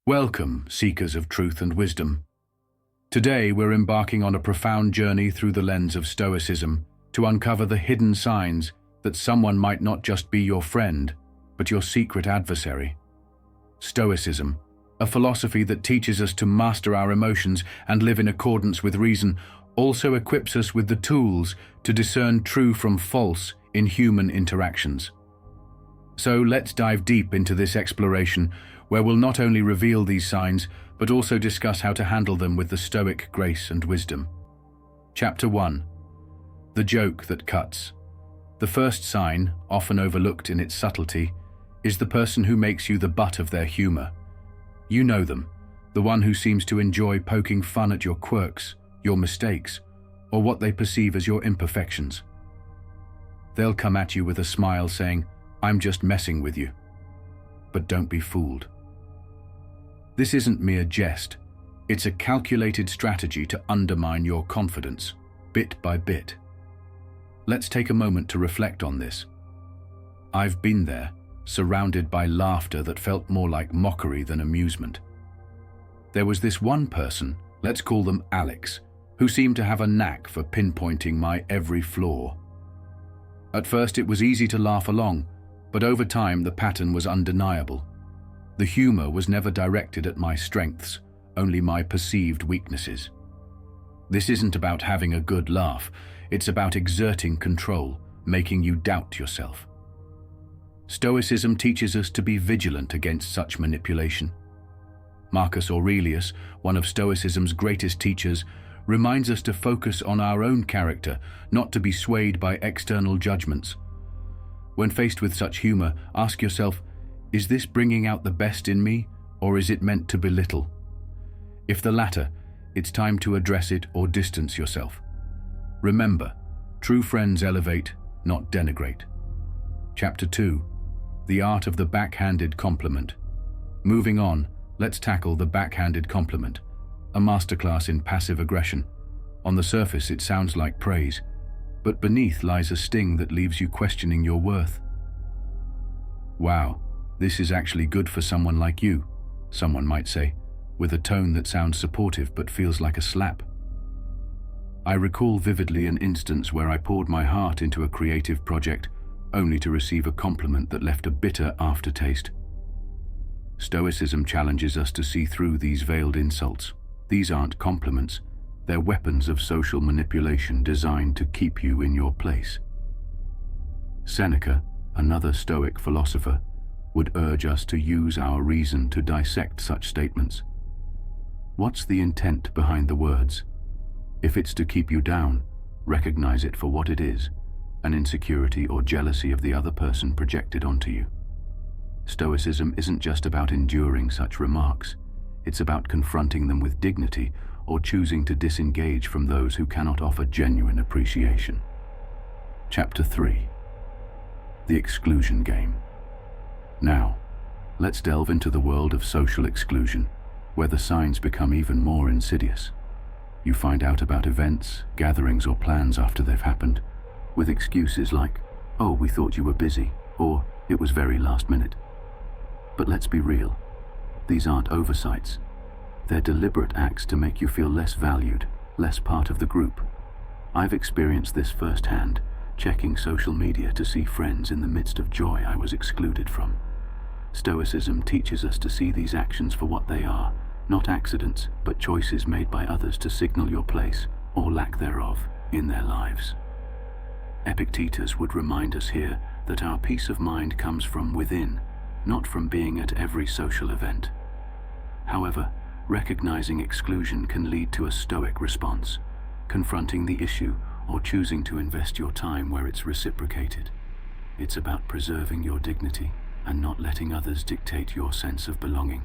Welcome, seekers of truth and wisdom. Today we're embarking on a profound journey through the lens of Stoicism to uncover the hidden signs that someone might not just be your friend, but your secret adversary. Stoicism, a philosophy that teaches us to master our emotions and live in accordance with reason, also equips us with the tools to discern true from false in human interactions. So let's dive deep into this exploration, where we'll not only reveal these signs, but also discuss how to handle them with the Stoic grace and wisdom. Chapter 1. The joke that cuts. The first sign, often overlooked in its subtlety, is the person who makes you the butt of their humor. You know them, the one who seems to enjoy poking fun at your quirks, your mistakes, or what they perceive as your imperfections. They'll come at you with a smile saying, "I'm just messing with you." But don't be fooled. This isn't mere jest. It's a calculated strategy to undermine your confidence, bit by bit. Let's take a moment to reflect on this. I've been there, surrounded by laughter that felt more like mockery than amusement. There was this one person, let's call them Alex, who seemed to have a knack for pinpointing my every flaw. At first it was easy to laugh along, but over time the pattern was undeniable. The humor was never directed at my strengths, only my perceived weaknesses. This isn't about having a good laugh, it's about exerting control, making you doubt yourself. Stoicism teaches us to be vigilant against such manipulation. Marcus Aurelius, one of Stoicism's greatest teachers, reminds us to focus on our own character, not to be swayed by external judgments. When faced with such humor, ask yourself, is this bringing out the best in me, or is it meant to belittle? If the latter, it's time to address it or distance yourself. Remember, true friends elevate, not denigrate. Chapter 2. The art of the backhanded compliment. Moving on, let's tackle the backhanded compliment, a masterclass in passive aggression. On the surface, it sounds like praise, but beneath lies a sting that leaves you questioning your worth. Wow, this is actually good for someone like you, someone might say, with a tone that sounds supportive but feels like a slap. I recall vividly an instance where I poured my heart into a creative project, only to receive a compliment that left a bitter aftertaste. Stoicism challenges us to see through these veiled insults. These aren't compliments, they're weapons of social manipulation designed to keep you in your place. Seneca, another Stoic philosopher, would urge us to use our reason to dissect such statements. What's the intent behind the words? If it's to keep you down, recognize it for what it is, an insecurity or jealousy of the other person projected onto you. Stoicism isn't just about enduring such remarks, it's about confronting them with dignity or choosing to disengage from those who cannot offer genuine appreciation. Chapter 3. The exclusion game. Now, let's delve into the world of social exclusion, where the signs become even more insidious. You find out about events, gatherings, or plans after they've happened, with excuses like, "Oh, we thought you were busy," or "It was very last minute." But let's be real, these aren't oversights. They're deliberate acts to make you feel less valued, less part of the group. I've experienced this firsthand, checking social media to see friends in the midst of joy I was excluded from. Stoicism teaches us to see these actions for what they are, not accidents, but choices made by others to signal your place, or lack thereof, in their lives. Epictetus would remind us here that our peace of mind comes from within, not from being at every social event. However, recognizing exclusion can lead to a Stoic response, confronting the issue or choosing to invest your time where it's reciprocated. It's about preserving your dignity and not letting others dictate your sense of belonging.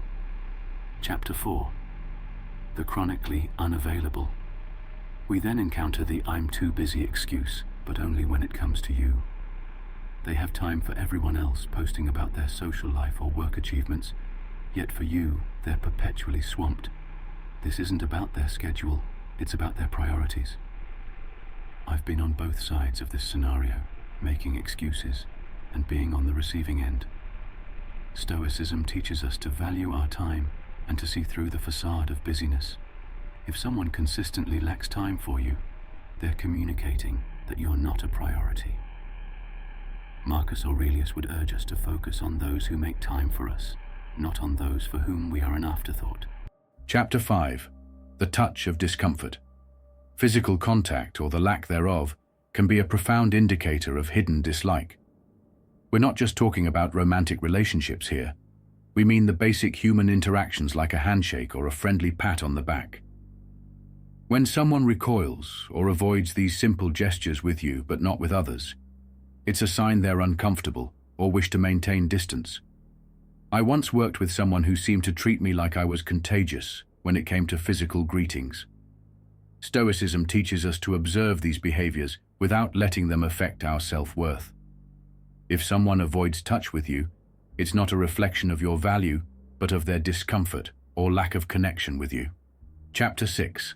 Chapter 4. The chronically unavailable. We then encounter the "I'm too busy" excuse, but only when it comes to you. They have time for everyone else posting about their social life or work achievements, yet for you, they're perpetually swamped. This isn't about their schedule, it's about their priorities. I've been on both sides of this scenario, making excuses and being on the receiving end. Stoicism teaches us to value our time, and to see through the facade of busyness. If someone consistently lacks time for you, they're communicating that you're not a priority. Marcus Aurelius would urge us to focus on those who make time for us, not on those for whom we are an afterthought. Chapter 5. The touch of discomfort. Physical contact, or the lack thereof, can be a profound indicator of hidden dislike. We're not just talking about romantic relationships here. We mean the basic human interactions like a handshake or a friendly pat on the back. When someone recoils or avoids these simple gestures with you but not with others, it's a sign they're uncomfortable or wish to maintain distance. I once worked with someone who seemed to treat me like I was contagious when it came to physical greetings. Stoicism teaches us to observe these behaviors without letting them affect our self-worth. If someone avoids touch with you, it's not a reflection of your value, but of their discomfort or lack of connection with you. Chapter 6.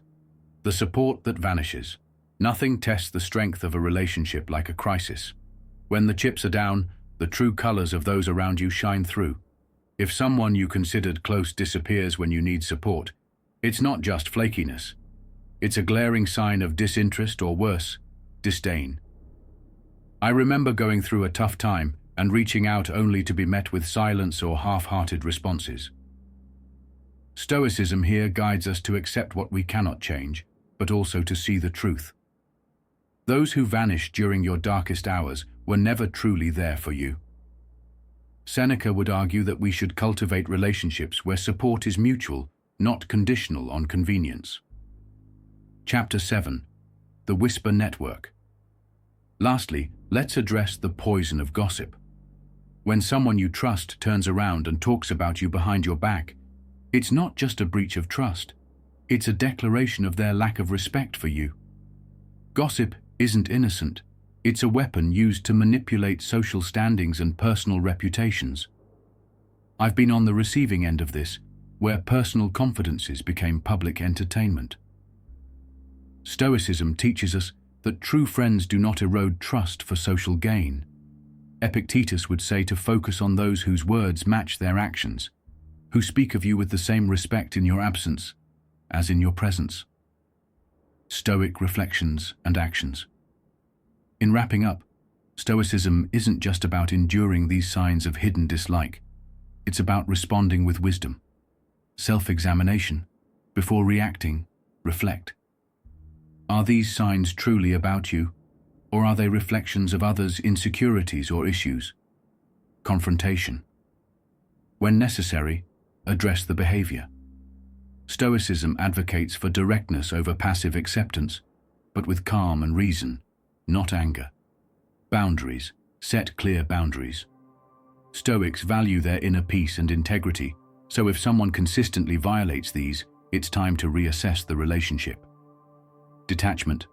The support that vanishes. Nothing tests the strength of a relationship like a crisis. When the chips are down, the true colors of those around you shine through. If someone you considered close disappears when you need support, it's not just flakiness. It's a glaring sign of disinterest or worse, disdain. I remember going through a tough time and reaching out only to be met with silence or half-hearted responses. Stoicism here guides us to accept what we cannot change, but also to see the truth. Those who vanished during your darkest hours were never truly there for you. Seneca would argue that we should cultivate relationships where support is mutual, not conditional on convenience. Chapter 7. The Whisper Network. Lastly, let's address the poison of gossip. When someone you trust turns around and talks about you behind your back, it's not just a breach of trust. It's a declaration of their lack of respect for you. Gossip isn't innocent. It's a weapon used to manipulate social standings and personal reputations. I've been on the receiving end of this, where personal confidences became public entertainment. Stoicism teaches us that true friends do not erode trust for social gain. Epictetus would say to focus on those whose words match their actions, who speak of you with the same respect in your absence as in your presence. Stoic reflections and actions. In wrapping up, Stoicism isn't just about enduring these signs of hidden dislike. It's about responding with wisdom. Self-examination. Before reacting, reflect. Are these signs truly about you, or are they reflections of others' insecurities or issues? Confrontation. When necessary, address the behavior. Stoicism advocates for directness over passive acceptance, but with calm and reason, not anger. Boundaries. Set clear boundaries. Stoics value their inner peace and integrity, so if someone consistently violates these, it's time to reassess the relationship. Detachment.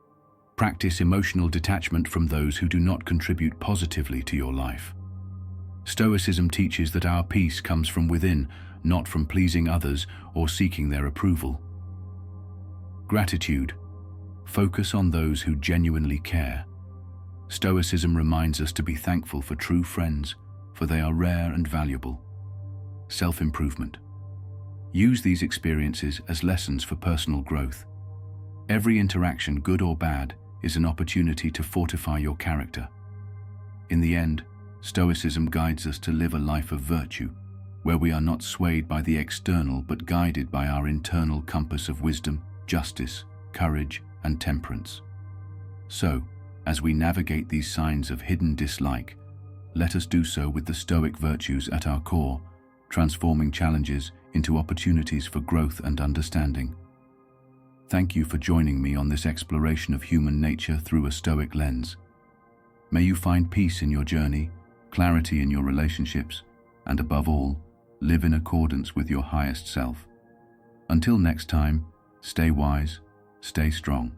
Practice emotional detachment from those who do not contribute positively to your life. Stoicism teaches that our peace comes from within, not from pleasing others or seeking their approval. Gratitude. Focus on those who genuinely care. Stoicism reminds us to be thankful for true friends, for they are rare and valuable. Self-improvement. Use these experiences as lessons for personal growth. Every interaction, good or bad, is an opportunity to fortify your character. In the end, Stoicism guides us to live a life of virtue, where we are not swayed by the external but guided by our internal compass of wisdom, justice, courage, and temperance. So, as we navigate these signs of hidden dislike, let us do so with the Stoic virtues at our core, transforming challenges into opportunities for growth and understanding. Thank you for joining me on this exploration of human nature through a Stoic lens. May you find peace in your journey, clarity in your relationships, and above all, live in accordance with your highest self. Until next time, stay wise, stay strong.